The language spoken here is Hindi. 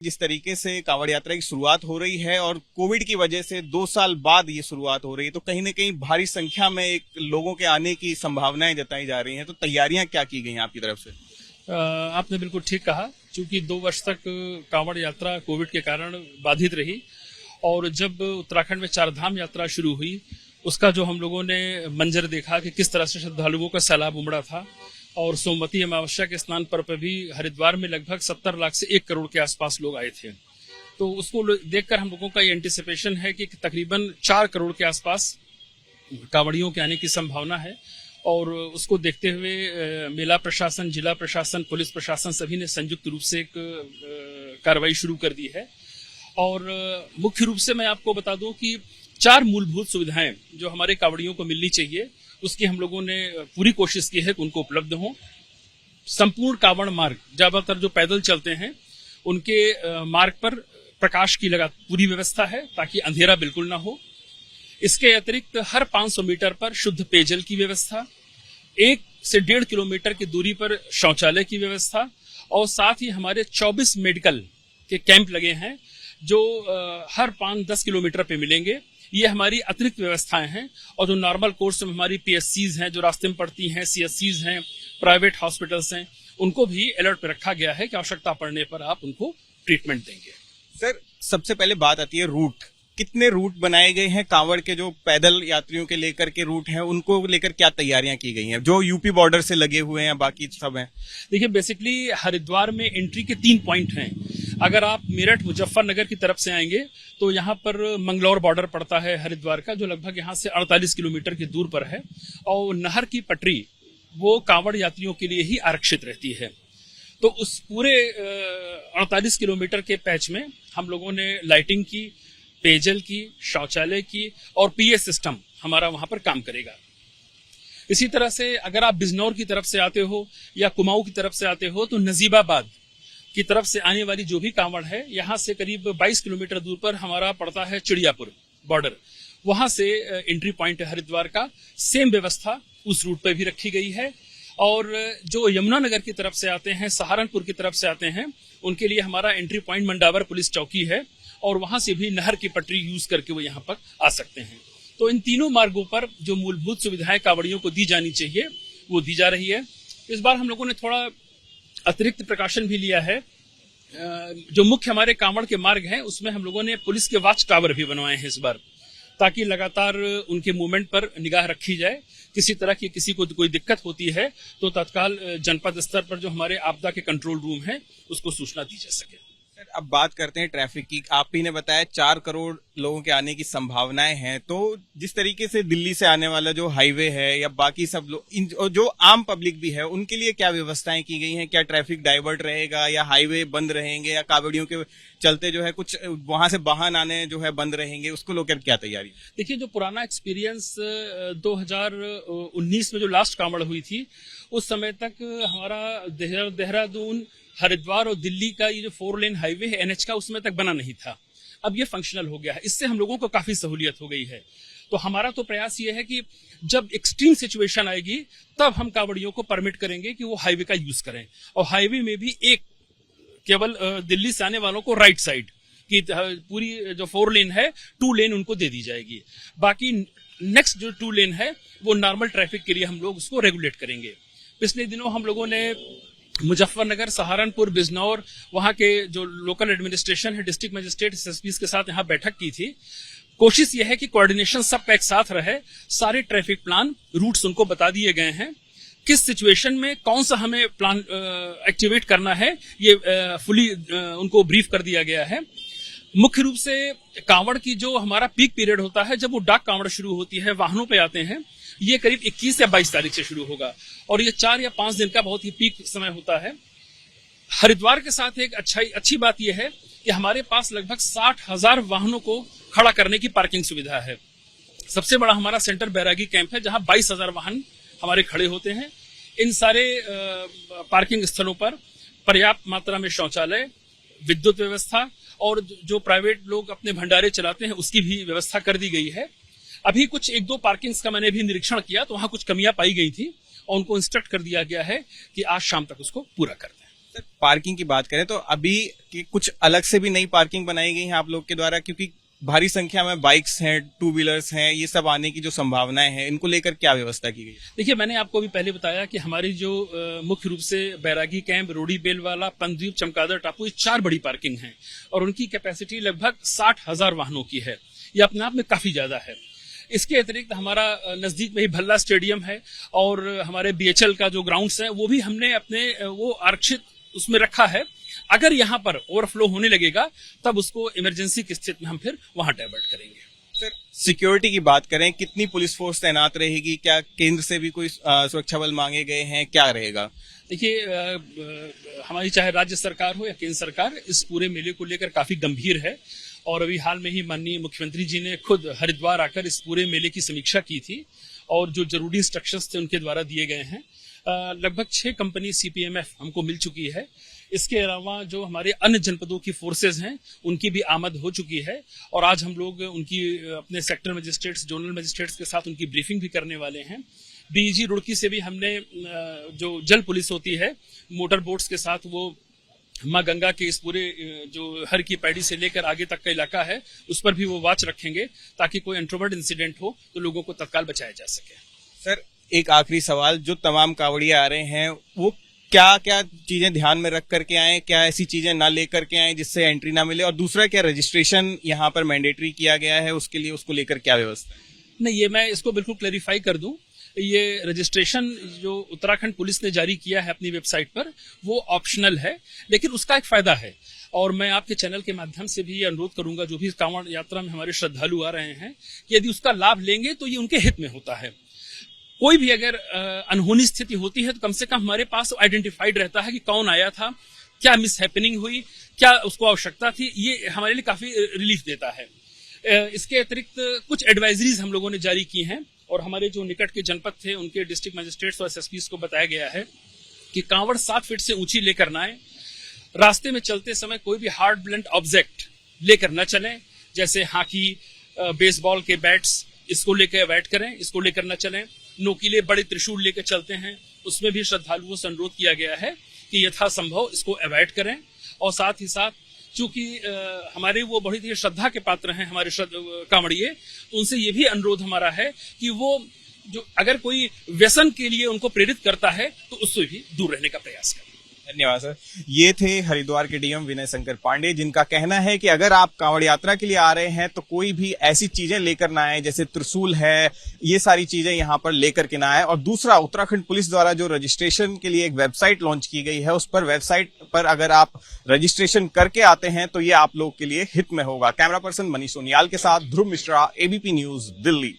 जिस तरीके से कांवड़ यात्रा की शुरुआत हो रही है और कोविड की वजह से 2 साल बाद ये शुरुआत हो रही है, तो कहीं ना कहीं भारी संख्या में एक लोगों के आने की संभावनाएं जताई जा रही हैं। तो तैयारियां क्या की गई हैं आपकी तरफ से? आपने बिल्कुल ठीक कहा। चूंकि 2 वर्ष तक कांवड़ यात्रा कोविड के कारण बाधित रही और जब उत्तराखंड में चारधाम यात्रा शुरू हुई, उसका जो हम लोगों ने मंजर देखा कि किस तरह से श्रद्धालुओं का सैलाब उमड़ा था और सोमवती अमावस्या के स्नान पर भी हरिद्वार में लगभग 70 लाख से 1 करोड़ के आसपास लोग आए थे। तो उसको देखकर हम लोगों का ये एंटिसिपेशन है कि तकरीबन 4 करोड़ के आसपास कांवड़ियों के आने की संभावना है। और उसको देखते हुए मेला प्रशासन, जिला प्रशासन, पुलिस प्रशासन सभी ने संयुक्त रूप से एक कार्रवाई शुरू कर दी है। और मुख्य रूप से मैं आपको बता दूं कि 4 मूलभूत सुविधाएं जो हमारे कांवड़ियों को मिलनी चाहिए, उसकी हम लोगों ने पूरी कोशिश की है कि उनको उपलब्ध हो। संपूर्ण कांवड़ मार्ग, ज्यादातर जो पैदल चलते हैं उनके मार्ग पर प्रकाश की पूरी व्यवस्था है ताकि अंधेरा बिल्कुल ना हो। इसके अतिरिक्त हर 500 मीटर पर शुद्ध पेयजल की व्यवस्था, 1 से 1.5 किलोमीटर की दूरी पर शौचालय की व्यवस्था और साथ ही हमारे 24 मेडिकल के कैंप लगे हैं जो हर 5-10 किलोमीटर पे मिलेंगे। ये हमारी अतिरिक्त व्यवस्थाएं हैं। और जो नॉर्मल कोर्स में हमारी पीएससीज हैं जो रास्ते में पड़ती हैं, सीएससीज हैं, प्राइवेट हॉस्पिटल्स हैं, उनको भी अलर्ट पे रखा गया है कि आवश्यकता पड़ने पर आप उनको ट्रीटमेंट देंगे। सर, सबसे पहले बात आती है रूट। कितने रूट बनाए गए हैं कांवड़ के? जो पैदल यात्रियों के लेकर के रूट हैं उनको लेकर क्या तैयारियां की गई हैं, जो यूपी बॉर्डर से लगे हुए हैं, बाकी सब हैं? देखिए, बेसिकली हरिद्वार में एंट्री के 3 पॉइंट हैं। अगर आप मेरठ मुजफ्फरनगर की तरफ से आएंगे तो यहाँ पर मंगलौर बॉर्डर पड़ता है हरिद्वार का, जो लगभग यहाँ से 48 किलोमीटर की दूर पर है। और नहर की पटरी वो कांवड़ यात्रियों के लिए ही आरक्षित रहती है। तो उस पूरे 48 किलोमीटर के पैच में हम लोगों ने लाइटिंग की, पेयजल की, शौचालय की और पीए सिस्टम हमारा वहां पर काम करेगा। इसी तरह से अगर आप बिजनौर की तरफ से आते हो या कुमाऊं की तरफ से आते हो तो नजीबाबाद की तरफ से आने वाली जो भी कांवड़ है, यहाँ से करीब 22 किलोमीटर दूर पर हमारा पड़ता है चिड़ियापुर बॉर्डर। वहां से एंट्री पॉइंट है हरिद्वार का। सेम व्यवस्था उस रूट पर भी रखी गई है। और जो यमुनानगर की तरफ से आते हैं, सहारनपुर की तरफ से आते हैं, उनके लिए हमारा एंट्री पॉइंट मंडावर पुलिस चौकी है और वहां से भी नहर की पटरी यूज करके वो यहाँ पर आ सकते हैं। तो इन तीनों मार्गों पर जो मूलभूत सुविधाएं कांवड़ियों को दी जानी चाहिए वो दी जा रही है। इस बार हम लोगों ने थोड़ा अतिरिक्त प्रकाशन भी लिया है। जो मुख्य हमारे कांवड़ के मार्ग हैं उसमें हम लोगों ने पुलिस के वॉच टावर भी बनवाए हैं इस बार, ताकि लगातार उनके मूवमेंट पर निगाह रखी जाए। किसी तरह की किसी को कोई दिक्कत होती है तो तत्काल जनपद स्तर पर जो हमारे आपदा के कंट्रोल रूम है उसको सूचना दी जा सके। अब बात करते हैं ट्रैफिक की। आप ही ने बताया 4 करोड़ लोगों के आने की संभावनाएं हैं, तो जिस तरीके से दिल्ली से आने वाला जो हाईवे है या बाकी सब लोग, जो आम पब्लिक भी है, उनके लिए क्या व्यवस्थाएं की गई हैं? क्या ट्रैफिक डाइवर्ट रहेगा या हाईवे बंद रहेंगे या कांवड़ियों के चलते जो है कुछ वहां से वाहन आने जो है बंद रहेंगे? उसको लेकर क्या तैयारी? देखिए, जो पुराना एक्सपीरियंस 2019 में जो लास्ट कांवड़ हुई थी, उस समय तक हमारा देहरादून, हरिद्वार और दिल्ली का ये जो 4 लेन हाईवे है एनएच का, उसमें तक बना नहीं था। अब ये फंक्शनल हो गया है। इससे हम लोगों को काफी सहूलियत हो गई है। तो हमारा तो प्रयास ये है कि जब एक्सट्रीम सिचुएशन आएगी तब हम कांवड़ियों को परमिट करेंगे कि वो हाईवे का यूज करें। और हाईवे में भी एक केवल दिल्ली से आने वालों को राइट साइड की पूरी जो 4 लेन है 2 लेन उनको दे दी जाएगी। बाकी नेक्स्ट जो 2 लेन है वो नॉर्मल ट्रैफिक के लिए हम लोग उसको रेगुलेट करेंगे। पिछले दिनों हम लोगों ने मुजफ्फरनगर, सहारनपुर, बिजनौर, वहां के जो लोकल एडमिनिस्ट्रेशन है, डिस्ट्रिक्ट मजिस्ट्रेट, एसएसपी के साथ यहाँ बैठक की थी। कोशिश यह है कि कोऑर्डिनेशन सबका एक साथ रहे। सारे ट्रैफिक प्लान, रूट्स उनको बता दिए गए हैं। किस सिचुएशन में कौन सा हमें प्लान एक्टिवेट करना है ये फुली उनको ब्रीफ कर दिया गया है। मुख्य रूप से कांवड़ की जो हमारा पीक पीरियड होता है, जब वो डाक कांवड़ शुरू होती है, वाहनों पे आते हैं, ये करीब 21 या 22 तारीख से शुरू होगा और ये 4 या 5 दिन का बहुत ही पीक समय होता है। हरिद्वार के साथ एक अच्छी बात यह है कि हमारे पास लगभग 60,000 वाहनों को खड़ा करने की पार्किंग सुविधा है। सबसे बड़ा हमारा सेंटर बैरागी कैंप है जहां 22,000 वाहन हमारे खड़े होते हैं। इन सारे पार्किंग स्थलों पर पर्याप्त मात्रा में शौचालय, विद्युत व्यवस्था और जो प्राइवेट लोग अपने भंडारे चलाते हैं उसकी भी व्यवस्था कर दी गई है। अभी कुछ 1-2 पार्किंग्स का मैंने भी निरीक्षण किया तो वहां कुछ कमियां पाई गई थी और उनको इंस्ट्रक्ट कर दिया गया है कि आज शाम तक उसको पूरा कर दें। पार्किंग की बात करें तो अभी की कुछ अलग से भी नई पार्किंग बनाई गई है आप लोग के द्वारा, क्योंकि भारी संख्या में बाइक्स हैं, टू व्हीलर्स हैं, ये सब आने की जो संभावनाएं हैं, इनको लेकर क्या व्यवस्था की गई? देखिए, मैंने आपको अभी पहले बताया कि हमारी जो मुख्य रूप से बैरागी कैंप, रोडी बेलवाला, पंद्वीप, चमकादड़ टापू, ये 4 बड़ी पार्किंग हैं और उनकी कैपेसिटी लगभग 60,000 वाहनों की है। ये अपने आप में काफी ज्यादा है। इसके अतिरिक्त हमारा नजदीक में ही भल्ला स्टेडियम है और हमारे बीएचएल का जो ग्राउंड्स है वो भी हमने अपने वो आरक्षित उसमें रखा है। अगर यहाँ पर ओवरफ्लो होने लगेगा तब उसको इमरजेंसी की स्थिति में हम फिर वहां डाइवर्ट करेंगे। सर, सिक्योरिटी की बात करें, कितनी पुलिस फोर्स तैनात रहेगी? क्या केंद्र से भी कोई सुरक्षा बल मांगे गए हैं? क्या रहेगा? देखिए, हमारी चाहे राज्य सरकार हो या केंद्र सरकार इस पूरे मेले को लेकर काफी गंभीर है और अभी हाल में ही माननीय मुख्यमंत्री जी ने खुद हरिद्वार आकर इस पूरे मेले की समीक्षा की थी और जो जरूरी इंस्ट्रक्शंस थे उनके द्वारा दिए गए हैं। लगभग 6 कंपनी सीपीएमएफ हमको मिल चुकी है। इसके अलावा जो हमारे अन्य जनपदों की फोर्सेज हैं उनकी भी आमद हो चुकी है और आज हम लोग उनकी अपने सेक्टर मजिस्ट्रेट्स, जोनल मजिस्ट्रेट्स के साथ उनकी ब्रीफिंग भी करने वाले हैं। डीईजी रुड़की से भी हमने जो जल पुलिस होती है मोटर बोट्स के साथ वो माँ गंगा के इस पूरे जो हर की पैड़ी से लेकर आगे तक का इलाका है उस पर भी वो वॉच रखेंगे ताकि कोई इंट्रोवर्ट इंसिडेंट हो तो लोगों को तत्काल बचाया जा सके। सर, एक आखिरी सवाल, जो तमाम कांवड़िया आ रहे हैं वो क्या क्या चीजें ध्यान में रख करके आए? क्या ऐसी चीजें ना लेकर के आए जिससे एंट्री ना मिले? और दूसरा, क्या रजिस्ट्रेशन यहाँ पर मैंडेटरी किया गया है? उसके लिए उसको लेकर क्या व्यवस्था है? नहीं, ये मैं इसको बिल्कुल क्लैरिफाई कर दूं। ये रजिस्ट्रेशन जो उत्तराखंड पुलिस ने जारी किया है अपनी वेबसाइट पर वो ऑप्शनल है, लेकिन उसका एक फायदा है और मैं आपके चैनल के माध्यम से भी ये अनुरोध करूंगा जो भी कांवड़ यात्रा में हमारे श्रद्धालु आ रहे हैं कि यदि उसका लाभ लेंगे तो ये उनके हित में होता है। कोई भी अगर अनहोनी स्थिति होती है तो कम से कम हमारे पास आइडेंटिफाइड रहता है कि कौन आया था, क्या मिस हैपनिंग हुई, क्या उसको आवश्यकता थी। ये हमारे लिए काफी रिलीफ देता है। इसके अतिरिक्त कुछ एडवाइजरीज हम लोगों ने जारी की हैं और हमारे जो निकट के जनपद थे उनके डिस्ट्रिक्ट मजिस्ट्रेट्स और एसएसपीज को बताया गया है कि कांवड़ 7 फीट से ऊंची लेकर ना आए, रास्ते में चलते समय कोई भी हार्ड ब्लंट ऑब्जेक्ट लेकर न चलें, जैसे हॉकी, बेसबॉल के बैट्स, इसको लेकर अवॉइड करें, इसको लेकर न चलें। नोकीले बड़े त्रिशूल लेकर चलते हैं, उसमें भी श्रद्धालुओं से अनुरोध किया गया है कि यथासंभव इसको अवॉइड करें। और साथ ही साथ चूंकि हमारे वो बड़ी ही श्रद्धा के पात्र हैं हमारे कांवड़िए, उनसे ये भी अनुरोध हमारा है कि वो जो अगर कोई व्यसन के लिए उनको प्रेरित करता है तो उससे भी दूर रहने का प्रयास करें। धन्यवाद सर। ये थे हरिद्वार के डीएम विनय शंकर पांडे, जिनका कहना है कि अगर आप कांवड़ यात्रा के लिए आ रहे हैं तो कोई भी ऐसी चीजें लेकर ना आए, जैसे त्रिशूल है, ये सारी चीजें यहाँ पर लेकर के ना आए। और दूसरा, उत्तराखंड पुलिस द्वारा जो रजिस्ट्रेशन के लिए एक वेबसाइट लॉन्च की गई है, उस पर वेबसाइट पर अगर आप रजिस्ट्रेशन करके आते हैं तो ये आप लोग के लिए हित में होगा। कैमरा पर्सन मनीष सोनियाल के साथ ध्रुव मिश्रा, एबीपी न्यूज, दिल्ली।